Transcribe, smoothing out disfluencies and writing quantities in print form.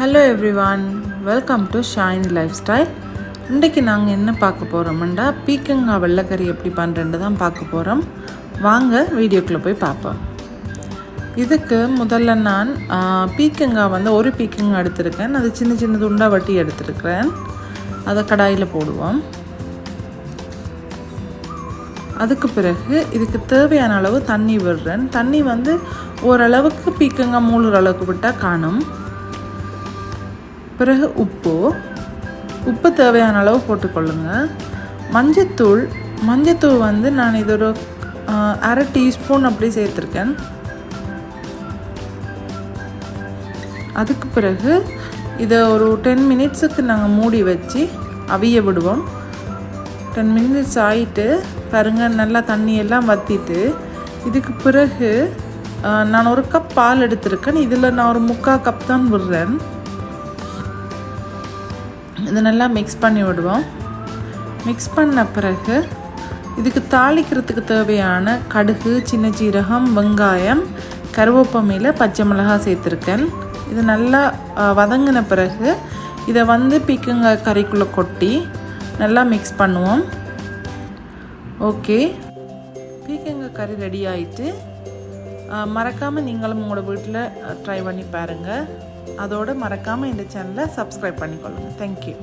Hello everyone, welcome to shine life style. இன்றைக்கி நாங்கள் என்ன பார்க்க போகிறோம்டா பீக்கங்காய் வெள்ளைக்கறி எப்படி பண்ணுறேன்னு தான் பார்க்க போகிறோம். வாங்க வீடியோக்குள்ளே போய் பார்ப்போம். இதுக்கு முதல்ல நான் பீக்கங்காய் ஒரு பீக்கங்காய் எடுத்திருக்கேன். அது சின்ன சின்ன துண்டாக வட்டி எடுத்துருக்கிறேன். அதை கடாயில் போடுவோம். அதுக்கு பிறகு இதுக்கு தேவையான அளவு தண்ணி விடுறேன். தண்ணி ஓரளவுக்கு பீக்கங்காய் மூழ்கிற அளவுக்கு விட்டால் காணும். பிறகு உப்பு தேவையான அளவு போட்டுக்கொள்ளுங்க. மஞ்சத்தூள் நான் இது ஒரு அரை டீஸ்பூன் அப்படி சேர்த்துருக்கேன். அதுக்கு பிறகு இதை ஒரு 10 மினிட்ஸுக்கு நாங்கள் மூடி வச்சு அவிய விடுவோம். 10 மினிட்ஸ் ஆகிட்டு பாருங்கள், நல்லா தண்ணியெல்லாம் வற்றிட்டு இதுக்கு பிறகு நான் ஒரு கப் பால் எடுத்திருக்கேன். இதில் நான் ஒரு 3/4 கப் தான் விடுறேன். இதை நல்லா மிக்ஸ் பண்ணி விடுவோம். மிக்ஸ் பண்ண பிறகு இதுக்கு தாளிக்கிறதுக்கு தேவையான கடுகு, சின்ன சீரகம், வெங்காயம், கருவேப்பிலை, பச்சை மிளகாய் சேர்த்துருக்கேன். இது நல்லா வதங்கின பிறகு இதை பீக்கங்காய் கறிக்குள்ளே கொட்டி நல்லா மிக்ஸ் பண்ணுவோம். ஓகே, பீக்கங்காய் கறி ரெடி ஆகிட்டு மறக்காமல் நீங்களும் உங்களோட வீட்டில் ட்ரை பண்ணி பாருங்கள். அதோடு மறக்காமல் இந்த சேனலை சப்ஸ்கிரைப் பண்ணிக்கொள்ளுங்கள். தேங்க்யூ.